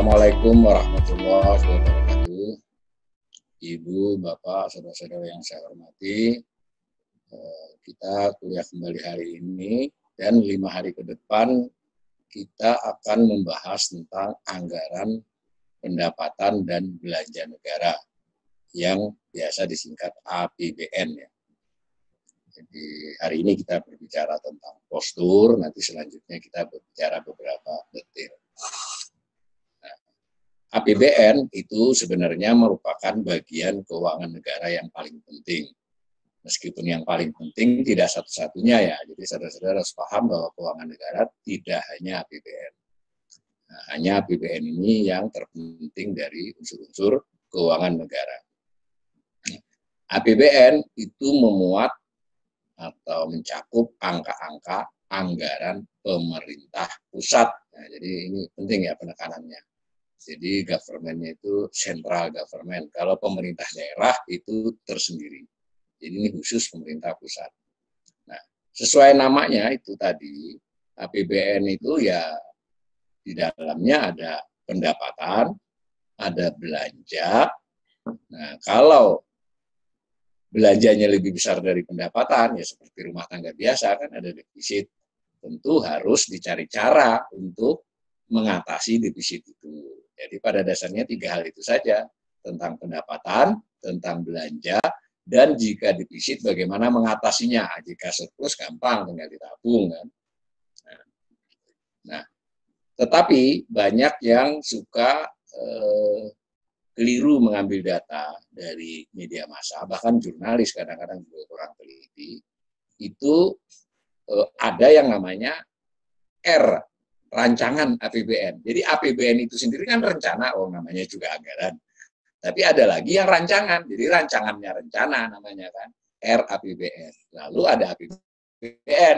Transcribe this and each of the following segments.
Assalamualaikum warahmatullahi wabarakatuh. Ibu, Bapak, saudara-saudara yang saya hormati, kita kuliah kembali hari ini dan 5 hari ke depan kita akan membahas tentang anggaran pendapatan dan belanja negara yang biasa disingkat APBN ya. Jadi hari ini kita berbicara tentang postur, nanti selanjutnya kita berbicara beberapa detail. APBN itu sebenarnya merupakan bagian keuangan negara yang paling penting. Meskipun yang paling penting tidak satu-satunya ya. Jadi saudara-saudara harus paham bahwa keuangan negara tidak hanya APBN. Nah, hanya APBN ini yang terpenting dari unsur-unsur keuangan negara. APBN itu memuat atau mencakup angka-angka anggaran pemerintah pusat. Nah, jadi ini penting ya penekanannya. Jadi government-nya itu central government. Kalau pemerintah daerah itu tersendiri. Jadi ini khusus pemerintah pusat. Nah, sesuai namanya itu tadi, APBN itu ya di dalamnya ada pendapatan, ada belanja. Nah, kalau belanjanya lebih besar dari pendapatan, ya seperti rumah tangga biasa kan ada defisit. Tentu harus dicari cara untuk mengatasi defisit itu. Jadi pada dasarnya 3 hal itu saja, tentang pendapatan, tentang belanja, dan jika defisit bagaimana mengatasinya. Jika surplus gampang, tinggal ditabung kan. Nah, tetapi banyak yang suka keliru mengambil data dari media massa, bahkan jurnalis kadang-kadang juga kurang teliti. Itu ada yang namanya R, rancangan APBN. Jadi APBN itu sendiri kan rencana, namanya juga anggaran. Tapi ada lagi yang rancangan, jadi rancangannya rencana namanya kan, RAPBN. Lalu ada APBN,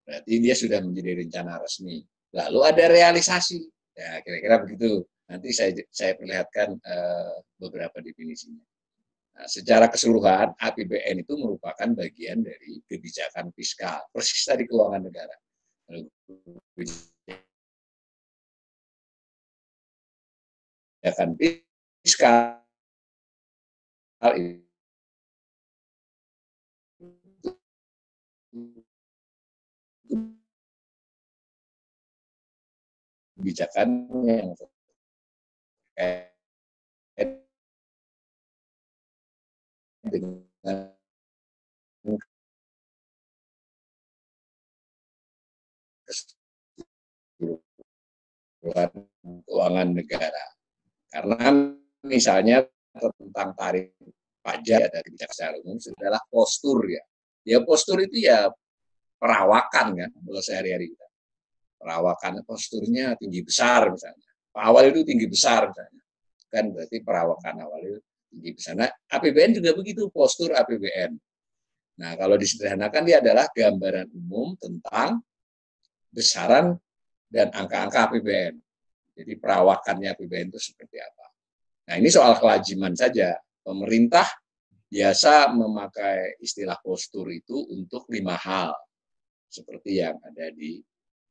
berarti dia sudah menjadi rencana resmi. Lalu ada realisasi, ya kira-kira begitu. Nanti saya perlihatkan beberapa definisinya. Nah, secara keseluruhan APBN itu merupakan bagian dari kebijakan fiskal, persis tadi keuangan negara. Kebijakan fiskal kebijakan yang dengan keseluruhan keuangan negara. Karena misalnya tentang tarif pajak dari kebijakan secara umum adalah postur ya. Ya postur itu ya perawakan kan kalau sehari-hari kita. Perawakan posturnya tinggi besar misalnya. Awal itu tinggi besar misalnya. Kan berarti perawakan awal itu tinggi besar. Nah, APBN juga begitu, postur APBN. Nah, kalau disederhanakan dia adalah gambaran umum tentang besaran dan angka-angka APBN. Jadi perawakannya APBN itu seperti apa. Nah, ini soal kelaziman saja. Pemerintah biasa memakai istilah postur itu untuk 5 hal. Seperti yang ada di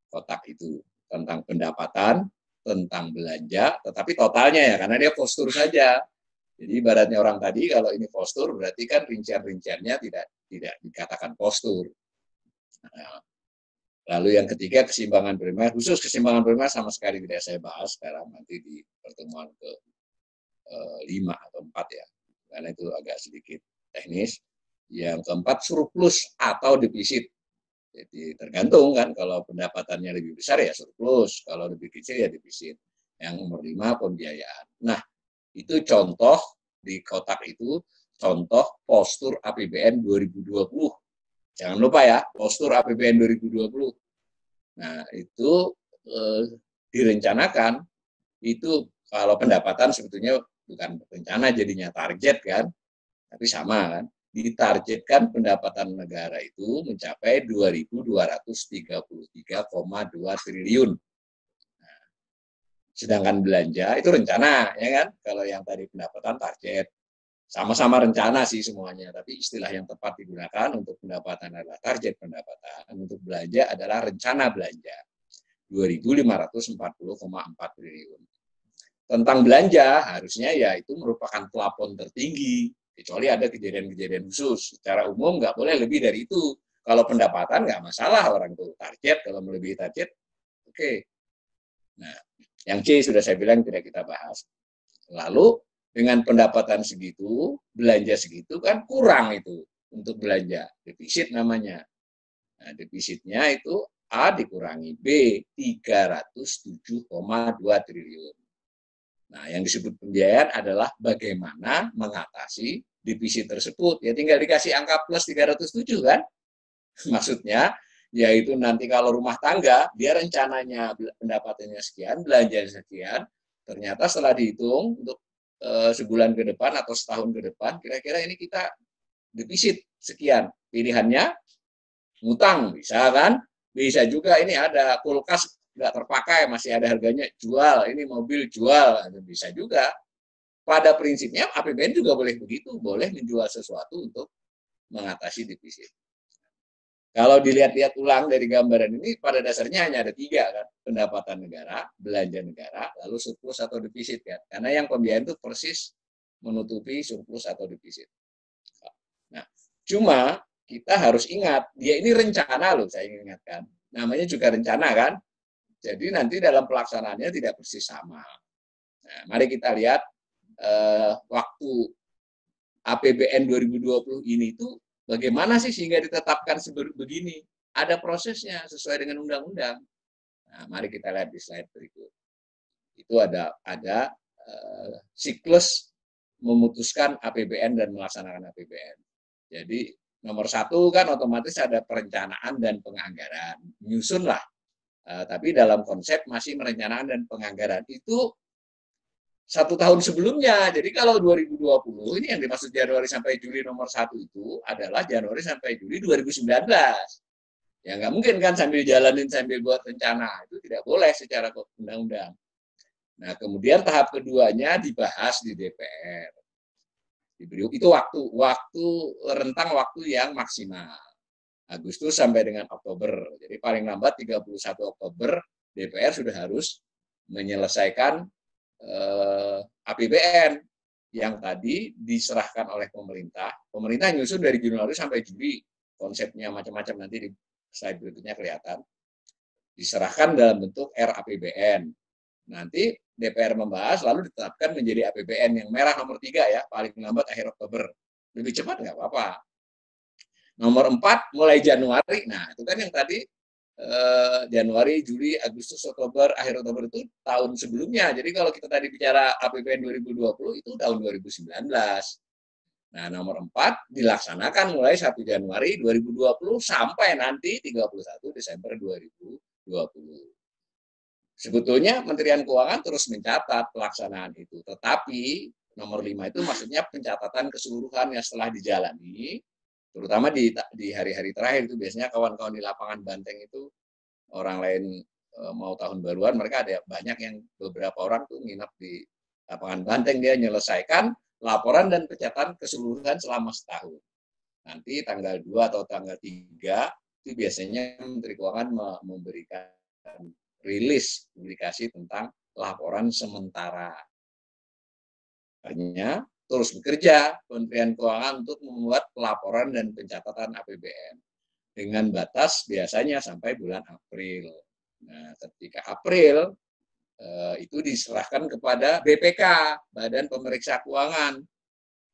kotak itu. Tentang pendapatan, tentang belanja, tetapi totalnya ya, karena dia postur saja. Jadi ibaratnya orang tadi, kalau ini postur, berarti kan rincian-rinciannya tidak dikatakan postur. Nah, lalu yang ketiga, keseimbangan primer. Khusus keseimbangan primer sama sekali tidak saya bahas sekarang, nanti di pertemuan ke-5 atau 4 ya, karena itu agak sedikit teknis. Yang keempat, surplus atau defisit. Jadi tergantung kan, kalau pendapatannya lebih besar ya surplus, kalau lebih kecil ya defisit. Yang nomor 5, pembiayaan. Nah, itu contoh di kotak itu, contoh postur APBN 2020. Jangan lupa ya, postur APBN 2020. Nah, itu direncanakan, itu kalau pendapatan sebetulnya bukan rencana jadinya target kan, tapi sama kan. Ditargetkan pendapatan negara itu mencapai 2.233,2 triliun. Nah, sedangkan belanja itu rencana, ya kan? Kalau yang tadi pendapatan target, sama-sama rencana sih semuanya, tapi istilah yang tepat digunakan untuk pendapatan adalah target pendapatan, untuk belanja adalah rencana belanja, 2.540,4 triliun. tentang belanja, harusnya ya itu merupakan plafon tertinggi, kecuali ada kejadian-kejadian khusus. Secara umum nggak boleh lebih dari itu. Kalau pendapatan nggak masalah, orang tuh target, kalau melebihi target, oke. Nah, yang C sudah saya bilang tidak kita bahas. Lalu dengan pendapatan segitu, belanja segitu kan kurang itu untuk belanja, defisit namanya. Nah, defisitnya itu A dikurangi B, 307,2 triliun. Nah, yang disebut pembiayaan adalah bagaimana mengatasi defisit tersebut. Ya tinggal dikasih angka plus 307 kan? Maksudnya, yaitu nanti kalau rumah tangga, dia rencananya pendapatannya sekian, belanjanya sekian, ternyata setelah dihitung untuk sebulan ke depan atau setahun ke depan, kira-kira ini kita defisit sekian. Pilihannya, ngutang, bisa kan? Bisa juga ini ada kulkas nggak terpakai, masih ada harganya, jual. Ini mobil jual, bisa juga. Pada prinsipnya APBN juga boleh begitu, boleh menjual sesuatu untuk mengatasi defisit. Kalau dilihat-lihat ulang dari gambaran ini, pada dasarnya hanya ada 3 kan, pendapatan negara, belanja negara, lalu surplus atau defisit kan. Karena yang pembiayaan itu persis menutupi surplus atau defisit. Nah, cuma kita harus ingat, dia ini rencana loh, saya ingatkan. Namanya juga rencana kan. Jadi nanti dalam pelaksanaannya tidak persis sama. Nah, mari kita lihat waktu APBN 2020 ini tuh bagaimana sih sehingga ditetapkan begini. Ada prosesnya sesuai dengan undang-undang. Nah, mari kita lihat di slide berikut. Itu ada siklus memutuskan APBN dan melaksanakan APBN. Jadi nomor 1 kan otomatis ada perencanaan dan penganggaran. Menyusun lah. Tapi dalam konsep masih merencanakan dan penganggaran. Itu 1 tahun sebelumnya. Jadi kalau 2020, ini yang dimaksud Januari sampai Juli nomor 1 itu adalah Januari sampai Juli 2019. Ya nggak mungkin kan sambil jalanin, sambil buat rencana. Itu tidak boleh secara undang-undang. Nah, kemudian tahap keduanya dibahas di DPR. Itu rentang waktu yang maksimal. Agustus sampai dengan Oktober. Jadi paling lambat 31 Oktober DPR sudah harus menyelesaikan APBN yang tadi diserahkan oleh pemerintah. Pemerintah nyusun dari Januari sampai Juli. Konsepnya macam-macam, nanti di slide berikutnya kelihatan. Diserahkan dalam bentuk RAPBN. Nanti DPR membahas lalu ditetapkan menjadi APBN yang merah nomor 3 ya, paling lambat akhir Oktober. Lebih cepat nggak apa-apa. Nomor 4 mulai Januari. Nah, itu kan yang tadi Januari, Juli, Agustus, Oktober, akhir Oktober itu tahun sebelumnya. Jadi kalau kita tadi bicara APBN 2020 itu tahun 2019. Nah, nomor 4 dilaksanakan mulai 1 Januari 2020 sampai nanti 31 Desember 2020. Sebetulnya Kementerian Keuangan terus mencatat pelaksanaan itu. Tetapi nomor 5 itu maksudnya pencatatan keseluruhan yang setelah dijalani, terutama di hari-hari terakhir itu biasanya kawan-kawan di lapangan banteng itu orang lain mau tahun baruan, mereka ada banyak yang beberapa orang tuh nginap di lapangan banteng, dia menyelesaikan laporan dan pencatatan keseluruhan selama setahun. Nanti tanggal 2 atau tanggal 3 itu biasanya Menteri Keuangan memberikan rilis publikasi tentang laporan sementara. Artinya terus bekerja Kementerian Keuangan untuk membuat pelaporan dan pencatatan APBN dengan batas biasanya sampai bulan April. Nah, ketika April itu diserahkan kepada BPK, Badan Pemeriksa Keuangan,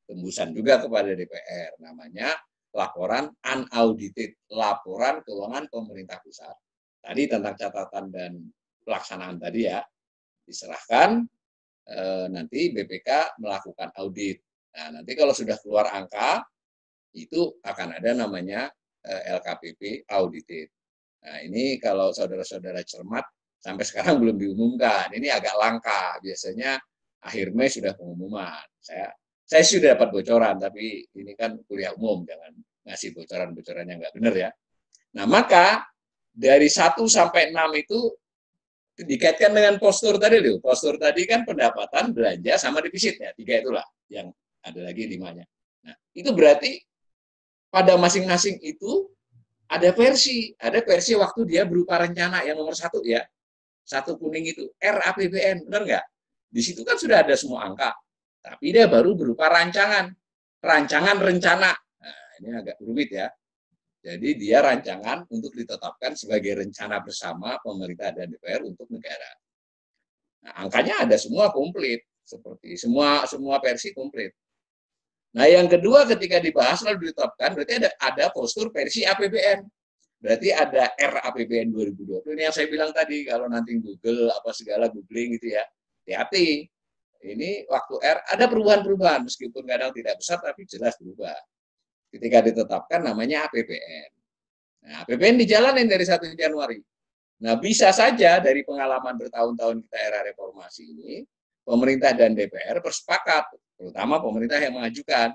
tembusan juga kepada DPR, namanya laporan unaudited, laporan keuangan pemerintah pusat. Tadi tentang catatan dan pelaksanaan tadi ya, diserahkan. Nanti BPK melakukan audit. Nah, nanti kalau sudah keluar angka, itu akan ada namanya LKPP audited. Nah, ini kalau saudara-saudara cermat, sampai sekarang belum diumumkan. Ini agak langka. Biasanya akhir Mei sudah pengumuman. Saya sudah dapat bocoran, tapi ini kan kuliah umum, jangan ngasih bocoran-bocoran yang nggak benar ya. Nah, maka dari 1 sampai 6 itu dikaitkan dengan postur tadi loh. Postur tadi kan pendapatan, belanja, sama defisit ya. 3 itulah yang ada lagi 5-nya. Nah, itu berarti pada masing-masing itu ada versi. Ada versi waktu dia berupa rencana yang nomor 1 ya. 1 kuning itu RAPBN, benar nggak? Di situ kan sudah ada semua angka, tapi dia baru berupa rancangan rencana. Nah, ini agak rumit ya. Jadi dia rancangan untuk ditetapkan sebagai rencana bersama pemerintah dan DPR untuk negara. Nah, angkanya ada semua komplit, seperti semua versi komplit. Nah, yang kedua ketika dibahas lalu ditetapkan, berarti ada postur versi APBN. Berarti ada RAPBN 2020. Ini yang saya bilang tadi, kalau nanti Google apa segala googling gitu ya, hati-hati. Ini waktu R ada perubahan-perubahan, meskipun kadang tidak besar tapi jelas berubah. Ketika ditetapkan namanya APBN. Nah, APBN dijalanin dari 1 Januari. Nah, bisa saja dari pengalaman bertahun-tahun kita era reformasi ini, pemerintah dan DPR bersepakat, terutama pemerintah yang mengajukan.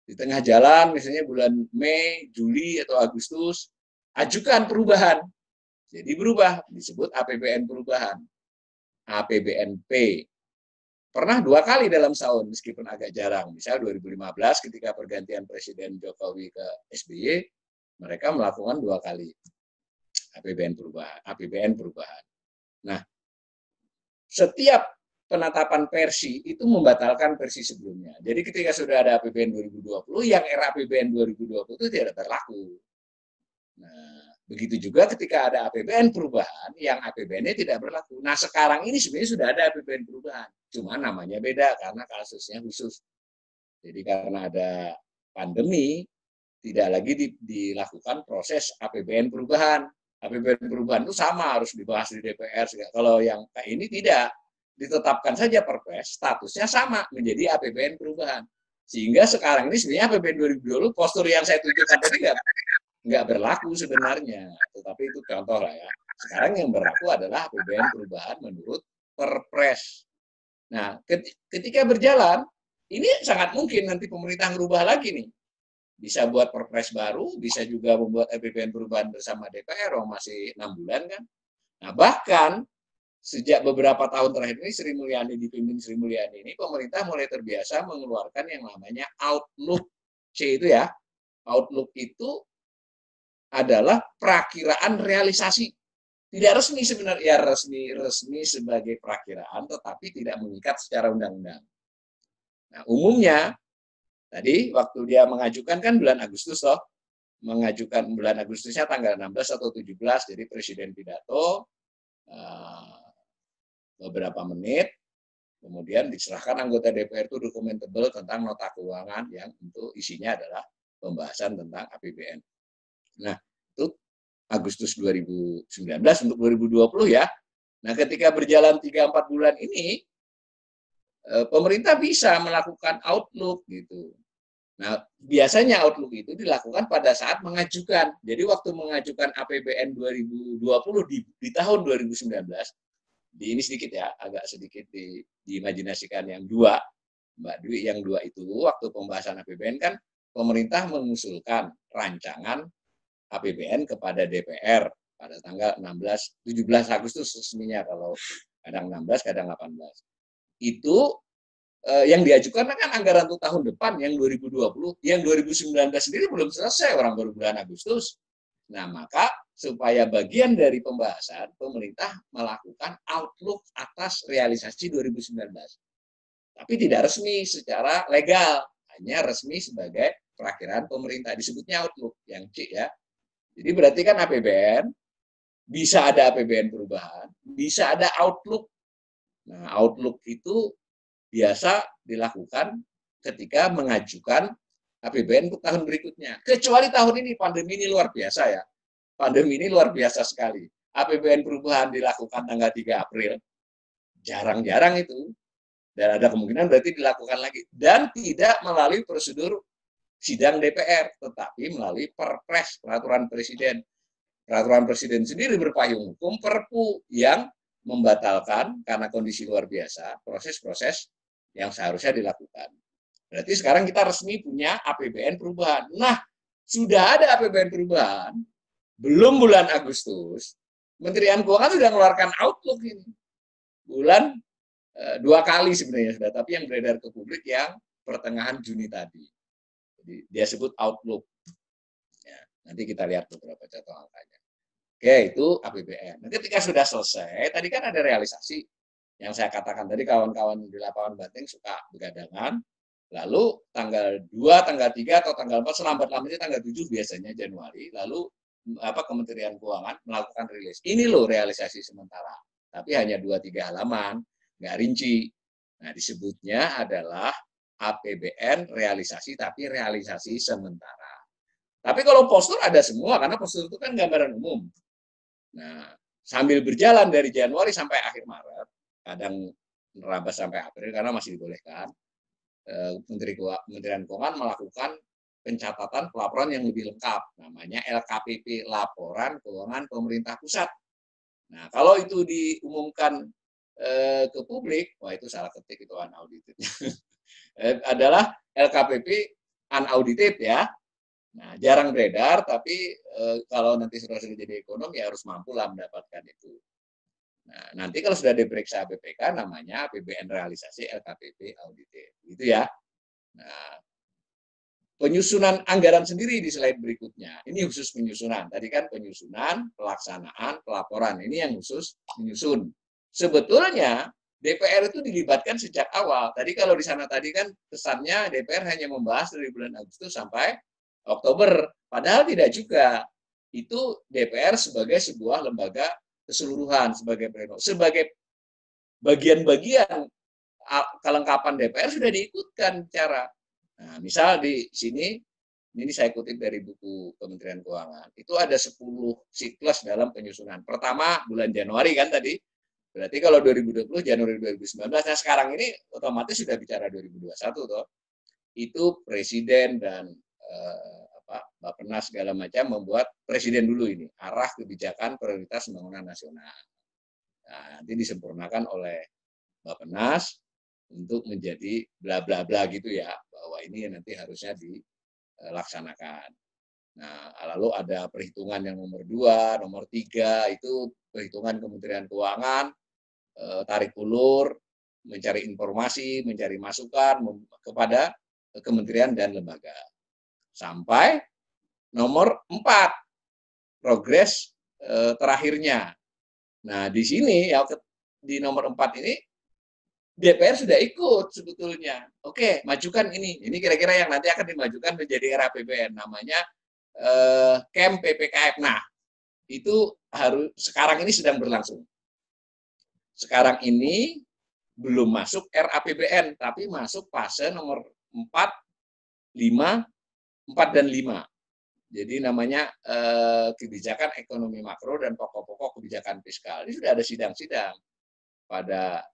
Di tengah jalan, misalnya bulan Mei, Juli, atau Agustus, ajukan perubahan. Jadi berubah, disebut APBN perubahan. APBNP. Pernah 2 kali dalam setahun, meskipun agak jarang. Misalnya 2015 ketika pergantian Presiden Jokowi ke SBY, mereka melakukan 2 kali. APBN perubahan. Nah, setiap penetapan versi itu membatalkan versi sebelumnya. Jadi ketika sudah ada APBN 2020, yang era APBN 2020 itu tidak berlaku. Nah, begitu juga ketika ada APBN perubahan, yang APBN-nya tidak berlaku. Nah, sekarang ini sebenarnya sudah ada APBN perubahan. Cuma namanya beda karena kasusnya khusus. Jadi karena ada pandemi, tidak lagi dilakukan proses APBN perubahan. APBN perubahan itu sama, harus dibahas di DPR. Kalau yang kayak ini tidak, ditetapkan saja Perpres, statusnya sama, menjadi APBN perubahan. Sehingga sekarang ini sebenarnya APBN 2020, postur yang saya tunjukkan tadi nggak berlaku sebenarnya. Tetapi itu contoh lah ya. Sekarang yang berlaku adalah APBN perubahan menurut Perpres. Nah, ketika berjalan, ini sangat mungkin nanti pemerintah merubah lagi nih. Bisa buat Perpres baru, bisa juga membuat APBN perubahan bersama DPR, masih 6 bulan kan. Nah, bahkan sejak beberapa tahun terakhir ini, dipimpin Sri Mulyani ini, pemerintah mulai terbiasa mengeluarkan yang namanya Outlook C itu ya. Outlook itu adalah perakiraan realisasi. Tidak resmi sebenarnya, ya resmi sebagai perakiraan, tetapi tidak mengikat secara undang-undang. Nah, umumnya tadi waktu dia mengajukan kan bulan Agustus toh, mengajukan bulan Agustusnya tanggal 16 atau 17, jadi Presiden pidato beberapa menit, kemudian diserahkan anggota DPR itu dokumen tebal tentang nota keuangan yang untuk isinya adalah pembahasan tentang APBN. Nah, itu Agustus 2019 untuk 2020 ya. Nah, ketika berjalan 3-4 bulan ini, pemerintah bisa melakukan outlook gitu. Nah, biasanya outlook itu dilakukan pada saat mengajukan. Jadi waktu mengajukan APBN 2020 di tahun 2019, ini sedikit ya, agak sedikit diimajinasikan yang dua, Mbak Dwi, yang dua itu waktu pembahasan APBN kan pemerintah mengusulkan rancangan APBN kepada DPR pada tanggal 17 Agustus resminya, kalau kadang 16, kadang 18. Itu yang diajukan kan anggaran untuk tahun depan, yang 2020, yang 2019 sendiri belum selesai, orang baru bulan Agustus. Nah, maka supaya bagian dari pembahasan, pemerintah melakukan outlook atas realisasi 2019. Tapi tidak resmi secara legal, hanya resmi sebagai perakiraan pemerintah, disebutnya outlook, yang C ya. Jadi berarti kan APBN, bisa ada APBN perubahan, bisa ada outlook. Nah, outlook itu biasa dilakukan ketika mengajukan APBN untuk tahun berikutnya. Kecuali tahun ini, pandemi ini luar biasa ya. Pandemi ini luar biasa sekali. APBN perubahan dilakukan tanggal 3 April. Jarang-jarang itu. Dan ada kemungkinan berarti dilakukan lagi. Dan tidak melalui prosedur sidang DPR, tetapi melalui Perpres, peraturan presiden. Peraturan presiden sendiri berpayung hukum Perpu yang membatalkan karena kondisi luar biasa proses-proses yang seharusnya dilakukan. Berarti sekarang kita resmi punya APBN perubahan. Nah, sudah ada APBN perubahan, belum bulan Agustus, Kementerian Keuangan sudah mengeluarkan outlook ini. Bulan 2 kali sebenarnya sudah, tapi yang beredar ke publik yang pertengahan Juni tadi. Jadi dia sebut outlook. Ya, nanti kita lihat beberapa contoh angkanya. Oke, itu APBN. Nah, ketika sudah selesai, tadi kan ada realisasi. yang saya katakan tadi, kawan-kawan di lapangan Banteng suka begadangan, lalu tanggal 2, tanggal 3, atau tanggal 4, selambat-lambatnya tanggal 7 biasanya Januari, lalu Kementerian Keuangan melakukan rilis. Ini loh realisasi sementara, tapi hanya 2-3 halaman, nggak rinci. Nah, disebutnya adalah APBN realisasi, tapi realisasi sementara. Tapi kalau postur ada semua, karena postur itu kan gambaran umum. Nah, sambil berjalan dari Januari sampai akhir Maret, kadang merambah sampai April karena masih dibolehkan, Kementerian Keuangan melakukan pencatatan pelaporan yang lebih lengkap, namanya LKPP, Laporan Keuangan Pemerintah Pusat. Nah, kalau itu diumumkan ke publik, wah itu salah ketik, itu unaudited. Adalah LKPP unaudited ya. Nah, jarang beredar, tapi kalau nanti sudah jadi ekonom ya harus mampu lah mendapatkan itu. Nah, nanti kalau sudah diperiksa BPK namanya APBN realisasi LKPP audited, gitu ya. Nah, penyusunan anggaran sendiri di slide berikutnya. Ini khusus penyusunan. Tadi kan penyusunan, pelaksanaan, pelaporan. Ini yang khusus menyusun. Sebetulnya DPR itu dilibatkan sejak awal. Tadi kalau di sana tadi kan kesannya DPR hanya membahas dari bulan Agustus sampai Oktober. Padahal tidak juga. Itu DPR sebagai sebuah lembaga keseluruhan, sebagai pleno, sebagai bagian-bagian kelengkapan DPR sudah diikutkan cara. Nah, misal di sini, ini saya kutip dari buku Kementerian Keuangan, itu ada 10 siklus dalam penyusunan. Pertama, bulan Januari kan tadi, berarti kalau 2020, Januari 2019, nah sekarang ini otomatis sudah bicara 2021, toh. Itu Presiden dan Bappenas segala macam membuat Presiden dulu ini, arah kebijakan prioritas pembangunan nasional. Nah, nanti disempurnakan oleh Bappenas untuk menjadi bla bla bla gitu ya, bahwa ini nanti harusnya dilaksanakan. Nah, lalu ada perhitungan yang nomor 2, nomor 3 itu perhitungan Kementerian Keuangan, tarik ulur, mencari informasi, mencari masukan kepada kementerian dan lembaga. Sampai nomor 4, progres terakhirnya. Nah, di sini ya di nomor 4 ini DPR sudah ikut sebetulnya. Oke, majukan ini. Ini kira-kira yang nanti akan dimajukan menjadi RAPBN, namanya KEM PPKF. Nah, itu harus sekarang ini sedang berlangsung. Sekarang ini belum masuk RAPBN, tapi masuk fase nomor 4, 5, 4 dan 5. Jadi namanya kebijakan ekonomi makro dan pokok-pokok kebijakan fiskal. Ini sudah ada sidang-sidang pada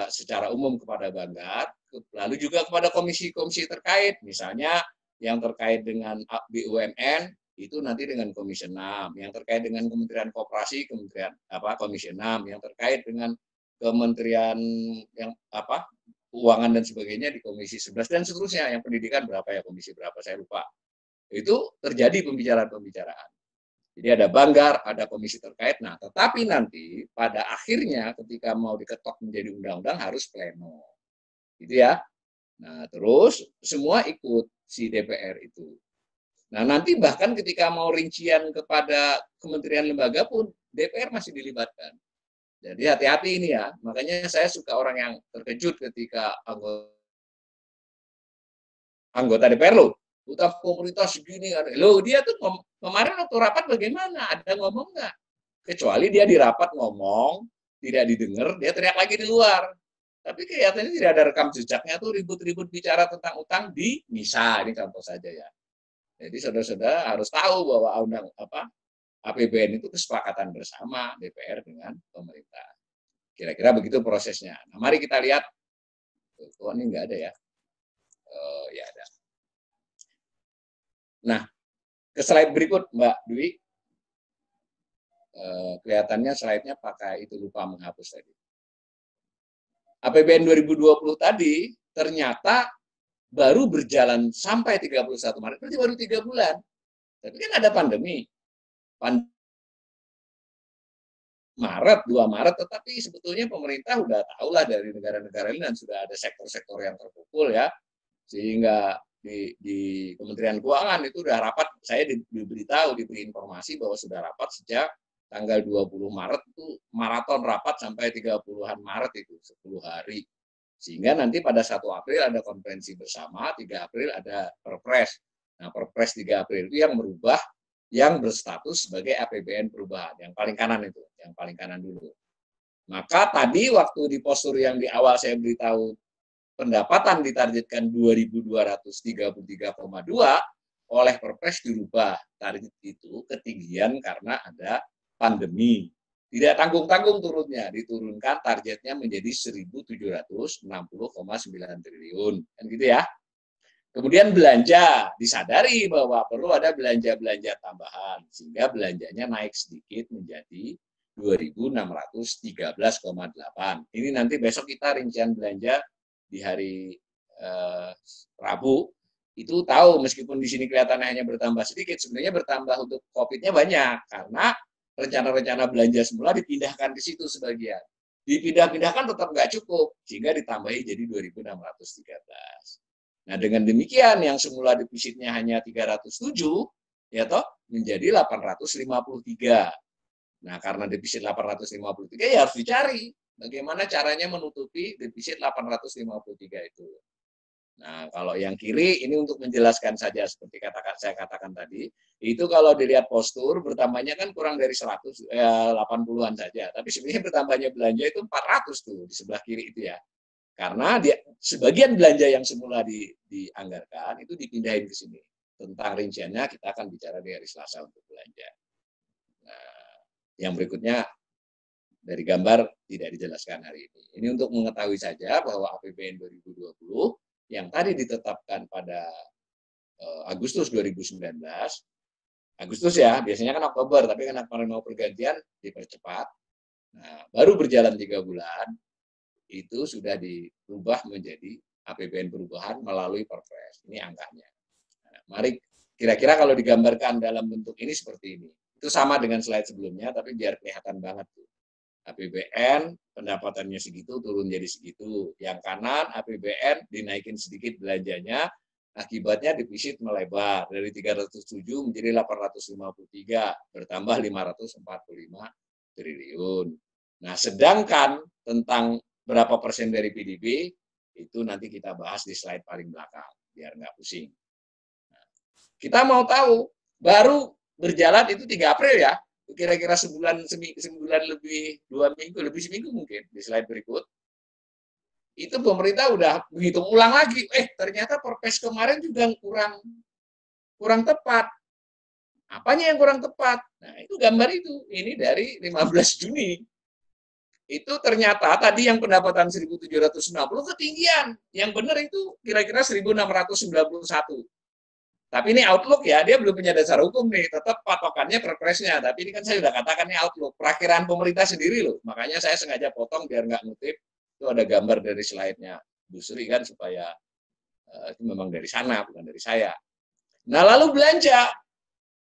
secara umum kepada Banggar, lalu juga kepada komisi-komisi terkait, misalnya yang terkait dengan BUMN itu nanti dengan Komisi 6, yang terkait dengan Kementerian Koperasi, Komisi 6, yang terkait dengan Kementerian yang Keuangan dan sebagainya di Komisi 11 dan seterusnya, yang pendidikan berapa ya, komisi berapa saya lupa. Itu terjadi pembicaraan-pembicaraan. Jadi ada Banggar, ada komisi terkait. Nah, tetapi nanti pada akhirnya ketika mau diketok menjadi undang-undang harus pleno. Gitu ya. Nah, terus semua ikut si DPR itu. Nah, nanti bahkan ketika mau rincian kepada kementerian lembaga pun DPR masih dilibatkan. Jadi hati-hati ini ya. Makanya saya suka orang yang terkejut ketika anggota DPR loh. Utang pemerintah segini, loh dia tuh kemarin waktu rapat bagaimana? Ada ngomong nggak? Kecuali dia di rapat ngomong, tidak didengar, dia teriak lagi di luar. Tapi kelihatannya tidak ada rekam jejaknya tuh ribut-ribut bicara tentang utang di MISA, ini contoh saja ya. Jadi saudara-saudara harus tahu bahwa APBN itu kesepakatan bersama DPR dengan pemerintah. Kira-kira begitu prosesnya. Nah, mari kita lihat. Oh, ini nggak ada ya. Ya ada. Nah, ke slide berikut, Mbak Dwi. Kelihatannya slide-nya pakai itu, lupa menghapus tadi. APBN 2020 tadi ternyata baru berjalan sampai 31 Maret, berarti baru 3 bulan. Tapi kan ada pandemi. Maret, 2 Maret, tetapi sebetulnya pemerintah udah tahulah dari negara-negara ini dan sudah ada sektor-sektor yang terpukul ya. Sehingga di Kementerian Keuangan itu udah rapat, saya diberi informasi bahwa sudah rapat sejak tanggal 20 Maret itu maraton rapat sampai 30-an Maret itu 10 hari. Sehingga nanti pada 1 April ada konferensi bersama, 3 April ada Perpres. Nah, Perpres 3 April itu yang merubah yang berstatus sebagai APBN perubahan, yang paling kanan itu, yang paling kanan dulu. Maka tadi waktu di postur yang di awal saya beritahu pendapatan ditargetkan 2.233,2, oleh Perpres dirubah target itu ketinggian karena ada pandemi. Tidak tanggung-tanggung turunnya, diturunkan targetnya menjadi 1.760,9 triliun. Kan gitu ya. Kemudian belanja, disadari bahwa perlu ada belanja-belanja tambahan, sehingga belanjanya naik sedikit menjadi 2.613,8. Ini nanti besok kita rincian belanja di hari Rabu, itu tahu meskipun di sini kelihatannya hanya bertambah sedikit, sebenarnya bertambah untuk COVID-nya banyak, karena rencana-rencana belanja semula dipindahkan ke situ sebagian. Dipindah-pindahkan tetap nggak cukup, sehingga ditambahi jadi 2.613. Nah, dengan demikian yang semula defisitnya hanya 307, ya toh, menjadi 853. Nah, karena defisit 853 ya harus dicari bagaimana caranya menutupi defisit 853 itu. Nah, kalau yang kiri ini untuk menjelaskan saja seperti saya katakan tadi, itu kalau dilihat postur bertambahnya kan kurang dari 80-an saja, tapi sebenarnya bertambahnya belanja itu 400 tuh di sebelah kiri itu ya. Karena sebagian belanja yang semula dianggarkan itu dipindahin ke sini. Tentang rinciannya kita akan bicara di hari Selasa untuk belanja. Nah, yang berikutnya dari gambar tidak dijelaskan hari ini. Ini untuk mengetahui saja bahwa APBN 2020 yang tadi ditetapkan pada Agustus 2019, Agustus ya, biasanya kan Oktober, tapi karena kemarin mau pergantian dipercepat. Nah, baru berjalan 3 bulan, itu sudah dirubah menjadi APBN perubahan melalui Perpres. Ini angkanya. Nah, mari kira-kira kalau digambarkan dalam bentuk ini seperti ini. Itu sama dengan slide sebelumnya, tapi biar kelihatan banget tuh. APBN pendapatannya segitu turun jadi segitu. Yang kanan APBN dinaikin sedikit belanjanya, akibatnya defisit melebar dari 307 menjadi 853, bertambah 545 triliun. Nah, sedangkan tentang berapa persen dari PDB itu nanti kita bahas di slide paling belakang biar nggak pusing. Nah, kita mau tahu baru berjalan itu 3 April ya, kira-kira sebulan lebih, 2 minggu lebih, seminggu mungkin. Di slide berikut itu pemerintah udah menghitung ulang lagi, ternyata Perpres kemarin juga kurang tepat. Apanya yang kurang tepat? Nah, itu gambar itu, ini dari 15 Juni. Itu ternyata tadi yang pendapatan 1.760 ketinggian. Yang benar itu kira-kira 1.691. Tapi ini outlook ya, dia belum punya dasar hukum nih, tetap patokannya Perpresnya. Tapi ini kan saya sudah katakan ini outlook, perakhiran pemerintah sendiri loh. Makanya saya sengaja potong biar nggak ngutip. Itu ada gambar dari slide-nya Bu Sri kan, supaya itu memang dari sana, bukan dari saya. Nah, lalu belanja.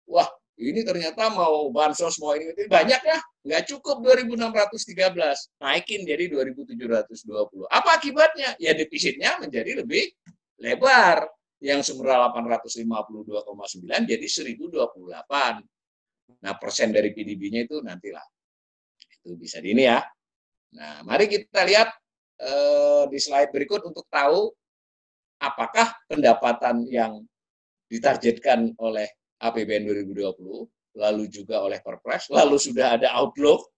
Wah, ini ternyata mau bansos, mau ini banyak ya, nggak cukup 2.613, naikin jadi 2.720. Apa akibatnya? Ya defisitnya menjadi lebih lebar, yang semula 852,9 jadi 1.028. Nah, persen dari PDB-nya itu nantilah. Itu bisa di ini ya. Nah, mari kita lihat di slide berikut untuk tahu apakah pendapatan yang ditargetkan oleh APBN 2020, lalu juga oleh Perpres, lalu sudah ada outlook,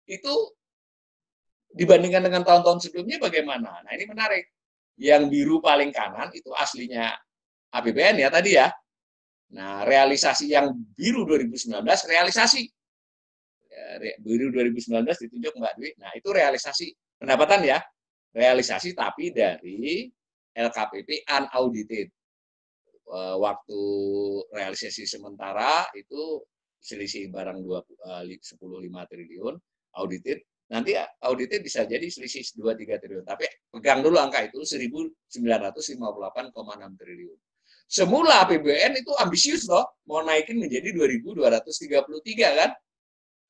itu dibandingkan dengan tahun-tahun sebelumnya bagaimana? Nah, ini menarik. Yang biru paling kanan itu aslinya APBN ya tadi ya. Nah, realisasi yang biru 2019, realisasi. Biru 2019 ditunjuk Mbak Dwi. Nah, itu realisasi pendapatan ya. Realisasi tapi dari LKPP unaudited. Waktu realisasi sementara itu selisih barang 10,5 triliun, audited, nanti audited bisa jadi selisih 2-3 triliun. Tapi pegang dulu angka itu 1.958,6 triliun. Semula APBN itu ambisius loh, mau naikin menjadi 2.233 kan.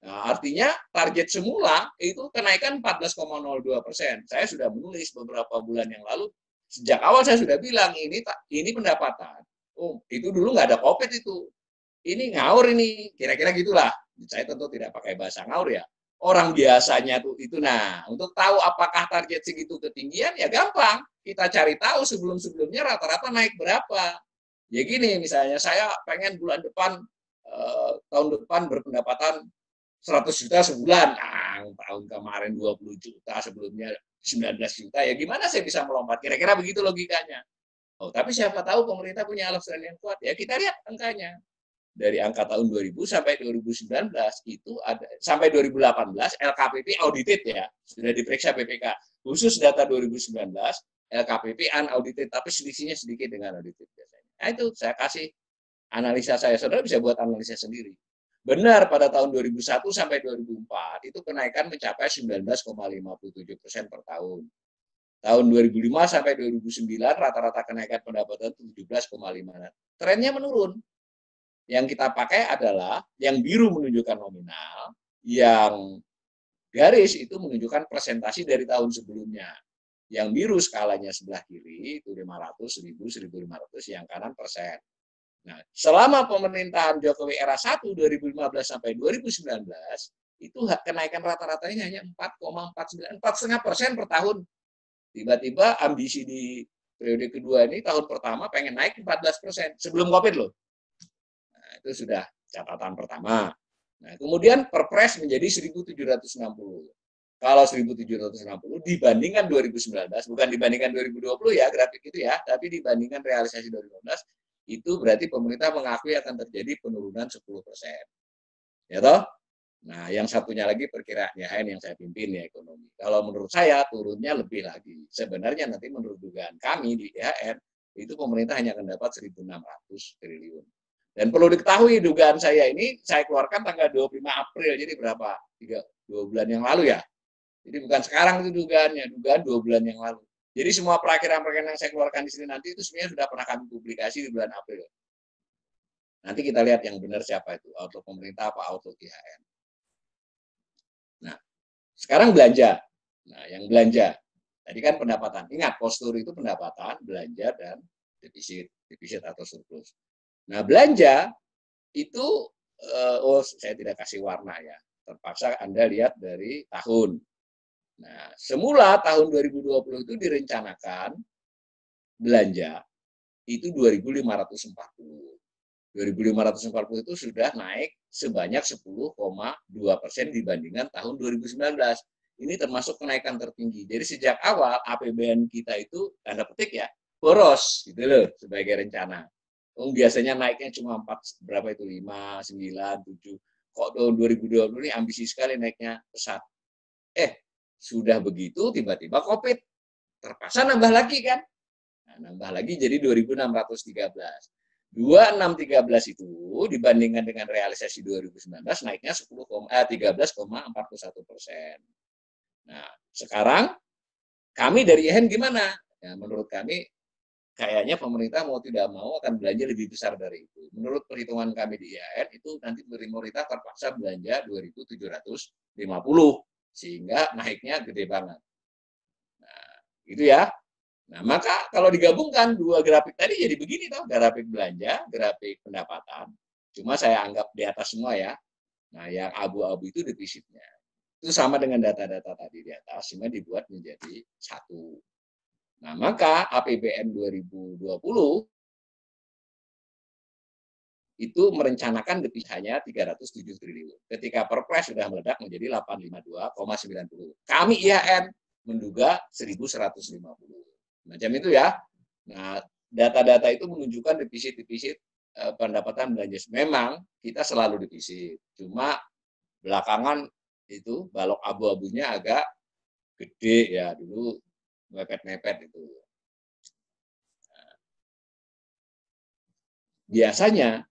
Nah, artinya target semula itu kenaikan 14,02%. Saya sudah menulis beberapa bulan yang lalu, sejak awal saya sudah bilang ini pendapatan. Oh, itu dulu nggak ada COVID itu. ini ngawur ini, kira-kira gitulah. Saya tentu tidak pakai bahasa ngawur ya. Orang biasanya tuh itu, nah untuk tahu apakah target segitu ketinggian ya gampang. Kita cari tahu sebelum-sebelumnya rata-rata naik berapa. Ya gini, misalnya saya pengen bulan depan, tahun depan berpendapatan 100 juta sebulan. Nah, tahun kemarin 20 juta, sebelumnya 19 juta. Ya gimana saya bisa melompat? Kira-kira begitu logikanya. Oh, tapi siapa tahu pemerintah punya alasan yang kuat. Ya kita lihat angkanya. Dari angka tahun 2000 sampai 2019 itu ada sampai 2018 LKPP audited ya, sudah diperiksa BPK. Khusus data 2019 LKPP unaudited, tapi selisihnya sedikit dengan audited biasanya. Nah, itu saya kasih analisa saya. Saudara bisa buat analisa sendiri. Benar, pada tahun 2001 sampai 2004 itu kenaikan mencapai 19,57% per tahun. Tahun 2005 sampai 2009 rata-rata kenaikan pendapatan 17,5%. Trennya menurun. Yang kita pakai adalah yang biru menunjukkan nominal, yang garis itu menunjukkan presentasi dari tahun sebelumnya. Yang biru skalanya sebelah kiri itu 500, 1000, 1500, yang kanan persen. Nah, selama pemerintahan Jokowi era 1 2015 sampai 2019 itu kenaikan rata-ratanya hanya 4,49, 4,5% per tahun. Tiba-tiba ambisi di periode kedua ini tahun pertama pengen naik 14% sebelum Covid loh. Nah, itu sudah catatan pertama. Nah, kemudian Perpres menjadi 1.760. Kalau 1.760 dibandingkan 2019, bukan dibandingkan 2020 ya grafik itu ya, tapi dibandingkan realisasi 2019, itu berarti pemerintah mengakui akan terjadi penurunan 10%. Ya toh? Nah, yang satunya lagi perkiraan YHN yang saya pimpin ya ekonomi. Kalau menurut saya turunnya lebih lagi. Sebenarnya nanti menurut dugaan kami di YHN, itu pemerintah hanya akan dapat 1.600 triliun. Dan perlu diketahui dugaan saya ini saya keluarkan tanggal 25 April, jadi berapa? 2 bulan yang lalu ya. Jadi bukan sekarang itu dugaannya, dugaan 2 bulan yang lalu. Jadi semua perakiraan-perakiraan yang saya keluarkan di sini nanti itu sebenarnya sudah pernah kami publikasi di bulan April. Nanti kita lihat yang benar siapa itu, outlook pemerintah apa outlook IHN. Nah, sekarang belanja. Nah, yang belanja. Tadi kan pendapatan. Ingat, postur itu pendapatan, belanja, dan defisit atau surplus. Nah, belanja itu, saya tidak kasih warna ya. Terpaksa Anda lihat dari tahun. Nah, semula tahun 2020 itu direncanakan belanja itu 2.540. 2.540 itu sudah naik sebanyak 10,2% dibandingkan tahun 2019. Ini termasuk kenaikan tertinggi. Jadi sejak awal APBN kita itu tanda petik ya boros gitu loh sebagai rencana. Biasanya naiknya cuma 4 berapa itu 5, 9, 7. Kok tahun 2020 ini ambisi sekali naiknya pesat. Sudah begitu tiba-tiba Covid terpaksa nambah lagi kan. Nah, nambah lagi jadi 2.613. 2.613 itu dibandingkan dengan realisasi 2019 naiknya 13,41%. Nah, sekarang kami dari IHN gimana? Ya, menurut kami kayaknya pemerintah mau tidak mau akan belanja lebih besar dari itu. Menurut perhitungan kami di IHN itu nanti pemerintah terpaksa belanja 2.750 sehingga naiknya gede banget. Nah, itu ya. Nah, maka kalau digabungkan dua grafik tadi jadi begini toh, grafik belanja, grafik pendapatan. Cuma saya anggap di atas semua ya. Nah, yang abu-abu itu defisitnya. Itu sama dengan data-data tadi di atas, cuma dibuat menjadi satu. Nah, maka APBN 2020 itu merencanakan defisit hanya 307 triliun. Ketika Perpres sudah meledak menjadi 852,90. Kami IHN menduga 1.150. Macam itu ya. Nah, data-data itu menunjukkan defisit pendapatan belanja. Memang kita selalu defisit. Cuma belakangan itu balok abu-abunya agak gede ya, dulu mepet-mepet itu. Nah, biasanya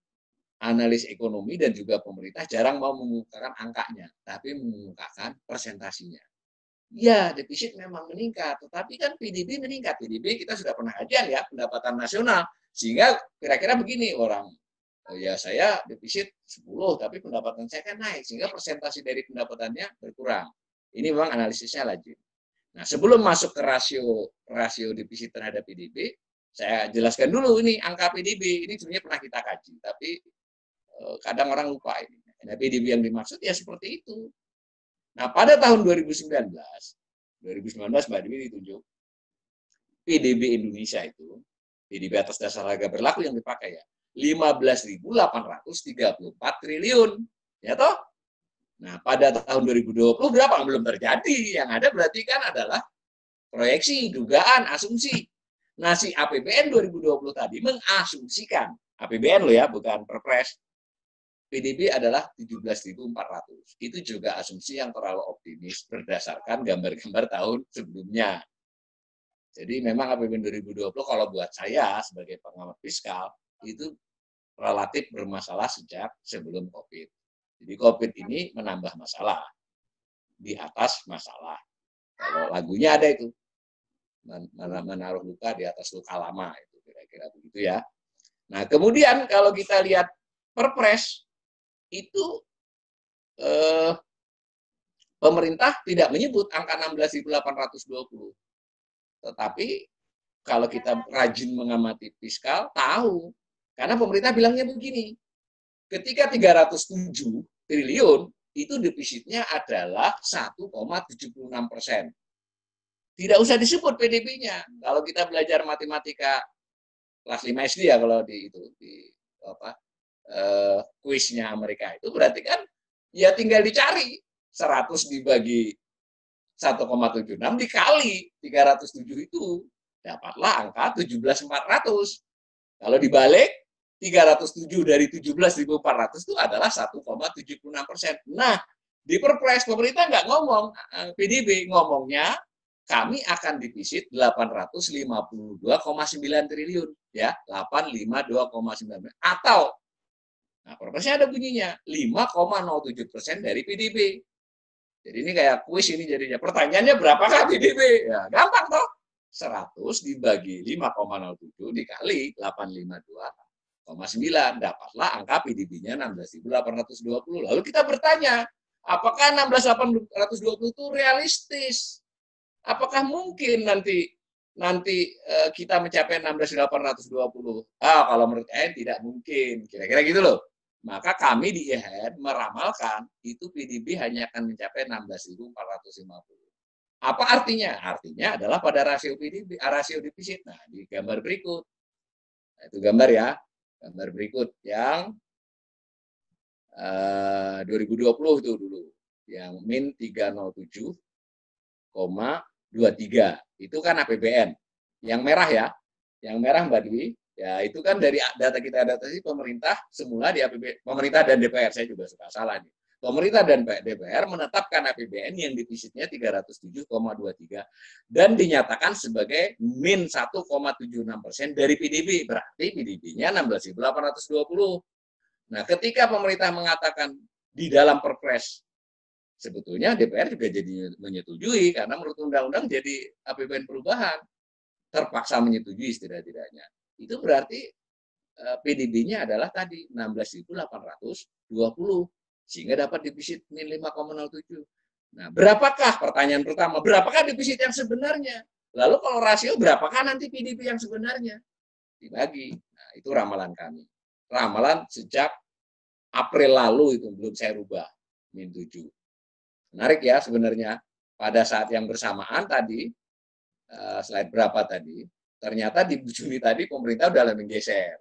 analis ekonomi dan juga pemerintah jarang mau mengungkapkan angkanya, tapi mengungkapkan persentasinya. Ya, defisit memang meningkat, tetapi kan PDB meningkat. PDB kita sudah pernah kajian ya, pendapatan nasional. Sehingga kira-kira begini orang, ya saya defisit 10, tapi pendapatan saya kan naik, sehingga persentasi dari pendapatannya berkurang. Ini memang analisisnya lazim. Nah, sebelum masuk ke rasio defisit terhadap PDB, saya jelaskan dulu ini angka PDB. Ini sebenarnya pernah kita kaji, tapi kadang orang lupa ini. Nah, PDB yang dimaksud ya seperti itu. Nah, pada tahun 2019 Mbak Dewi ditunjuk PDB Indonesia itu, PDB atas dasar harga berlaku yang dipakai ya, 15.834 triliun. Ya toh? Nah, pada tahun 2020 berapa? Belum terjadi. Yang ada berarti kan adalah proyeksi, dugaan, asumsi. Nah, si APBN 2020 tadi mengasumsikan, APBN loh ya, bukan Perpres, PDB adalah 17.400. Itu juga asumsi yang terlalu optimis berdasarkan gambar-gambar tahun sebelumnya. Jadi memang APBN 2020 kalau buat saya sebagai pengamat fiskal itu relatif bermasalah sejak sebelum COVID. Jadi COVID ini menambah masalah di atas masalah. Kalau lagunya ada itu, menaruh luka di atas luka lama, itu kira-kira begitu ya. Nah, kemudian kalau kita lihat Perpres itu pemerintah tidak menyebut angka 16.820. Tetapi kalau kita rajin mengamati fiskal, tahu. Karena pemerintah bilangnya begini, ketika 307 triliun, itu defisitnya adalah 1,76%. Tidak usah disebut PDB-nya. Kalau kita belajar matematika kelas 5 SD ya, kalau di kuisnya Amerika itu berarti kan ya tinggal dicari 100 dibagi 1,76 dikali 307 itu dapatlah angka 17.400. Kalau dibalik 307 dari 17.400 itu adalah 1,76%. Nah, di Perpres pemerintah nggak ngomong PDB, ngomongnya kami akan defisit 852,9 triliun ya, 852,9 atau nah Perpresnya ada bunyinya 5,07% dari PDB. Jadi ini kayak kuis ini jadinya. Pertanyaannya berapakah PDB? Ya, gampang toh. 100 dibagi 5,07 dikali 852,9 dapatlah angka PDB-nya 16.820. Lalu kita bertanya, apakah 16.820 itu realistis? Apakah mungkin nanti kita mencapai 16.820? Kalau menurut saya tidak mungkin. Kira-kira gitu loh. Maka kami di IHN meramalkan itu PDB hanya akan mencapai 16.450. Apa artinya? Artinya adalah pada rasio PDB, rasio defisit. Nah, di gambar berikut. Nah, itu gambar ya. Gambar berikut yang 2020 itu dulu. Yang min 307,23. Itu kan APBN. Yang merah ya. Yang merah Mbak Dwi. Ya, itu kan dari data kita adaptasi pemerintah semula di APBN, pemerintah dan DPR, saya juga suka salah nih. Pemerintah dan DPR menetapkan APBN yang defisitnya 307,23 dan dinyatakan sebagai min 1,76% dari PDB. Berarti PDB-nya 16.820. Nah, ketika pemerintah mengatakan di dalam Perpres, sebetulnya DPR juga jadi menyetujui karena menurut undang-undang jadi APBN perubahan. Terpaksa menyetujui setidak-tidaknya. Itu berarti PDB-nya adalah tadi 16.820 sehingga dapat defisit min 5,07. Nah, berapakah pertanyaan pertama, berapakah defisit yang sebenarnya? Lalu kalau rasio berapakah nanti PDB yang sebenarnya? Dibagi. Nah, itu ramalan kami. Ramalan sejak April lalu itu belum saya rubah min 7. Menarik ya sebenarnya. Pada saat yang bersamaan tadi slide berapa tadi? Ternyata di Juni tadi pemerintah udah lebih geser.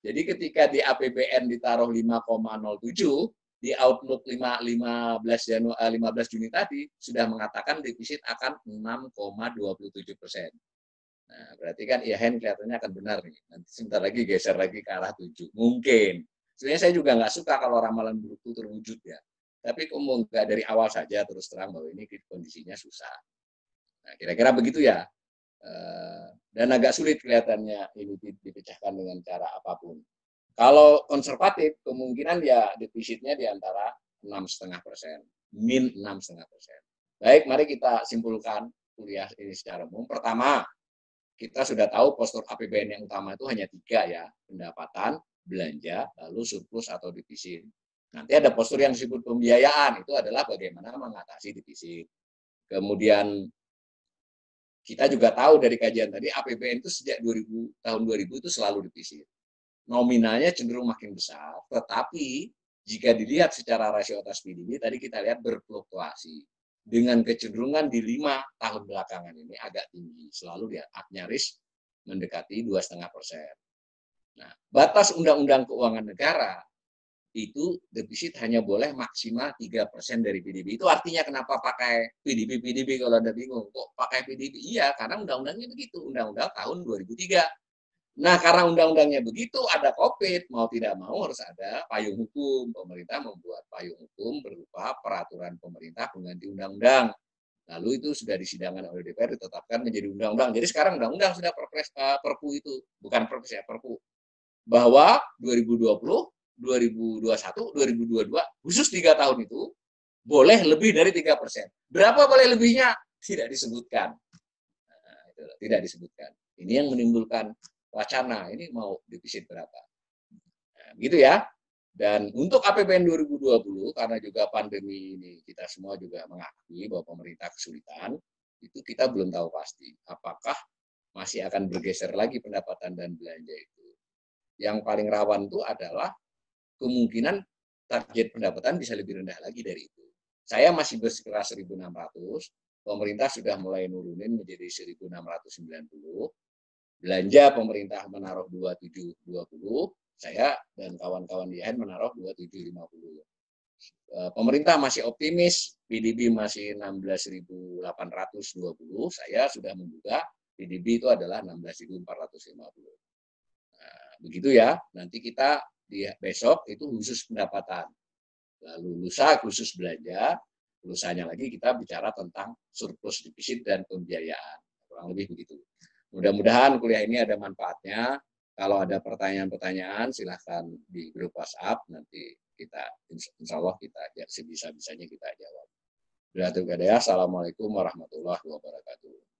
Jadi ketika di APBN ditaruh 5,07, di Outlook 15 Juni tadi sudah mengatakan defisit akan 6,27%. Nah, berarti kan IHN kelihatannya akan benar nih. Nanti sebentar lagi geser lagi ke arah 7. Mungkin. Sebenarnya saya juga nggak suka kalau ramalan buruk itu terwujud ya. Tapi kok nggak dari awal saja terus terang bahwa ini kondisinya susah. Nah, kira-kira begitu ya. Dan agak sulit kelihatannya ini dipecahkan dengan cara apapun. Kalau konservatif, kemungkinan ya defisitnya di antara 6,5%, min 6,5%. Baik, mari kita simpulkan kuliah ini secara umum. Pertama, kita sudah tahu postur APBN yang utama itu hanya 3 ya, pendapatan, belanja, lalu surplus atau defisit. Nanti ada postur yang disebut pembiayaan, itu adalah bagaimana mengatasi defisit. Kemudian kita juga tahu dari kajian tadi APBN itu sejak tahun 2000 itu selalu defisit. nominalnya cenderung makin besar, tetapi jika dilihat secara rasio atas PDB, tadi kita lihat berfluktuasi. Dengan kecenderungan di 5 tahun belakangan ini agak tinggi, selalu dia nyaris mendekati 2,5%. Nah, batas Undang-Undang Keuangan Negara itu defisit hanya boleh maksimal 3% dari PDB. Itu artinya kenapa pakai PDB kalau Anda bingung. Kok pakai PDB? Iya, karena undang-undangnya begitu. Undang-undang tahun 2003. Nah, karena undang-undangnya begitu, ada COVID, mau tidak mau harus ada payung hukum. Pemerintah membuat payung hukum berupa peraturan pemerintah pengganti undang-undang. Lalu itu sudah disidangkan oleh DPR, ditetapkan menjadi undang-undang. Jadi sekarang undang-undang sudah perpu itu, bukan perpres ya, perpu. Bahwa 2020, 2021, 2022, khusus 3 tahun itu, boleh lebih dari 3%. Berapa boleh lebihnya? Tidak disebutkan. Nah, itu tidak disebutkan. Ini yang menimbulkan wacana, ini mau defisit berapa. Nah, gitu ya. Dan untuk APBN 2020, karena juga pandemi ini kita semua juga mengakui bahwa pemerintah kesulitan, itu kita belum tahu pasti apakah masih akan bergeser lagi pendapatan dan belanja itu. Yang paling rawan itu adalah kemungkinan target pendapatan bisa lebih rendah lagi dari itu. Saya masih bersekitar 1.600, pemerintah sudah mulai nurunin menjadi 1.690, belanja pemerintah menaruh 2720, saya dan kawan-kawan di IAIN menaruh 2750. Pemerintah masih optimis, PDB masih 16.820, saya sudah membuka PDB itu adalah 16.450. Nah, begitu ya, nanti kita di besok itu khusus pendapatan. Lalu lusa khusus belanja, lusanya lagi kita bicara tentang surplus defisit dan pembiayaan. Kurang lebih begitu. Mudah-mudahan kuliah ini ada manfaatnya. Kalau ada pertanyaan-pertanyaan, silahkan di grup WhatsApp. Nanti kita, insya Allah kita sebisa-bisanya kita jawab. Assalamualaikum warahmatullahi wabarakatuh.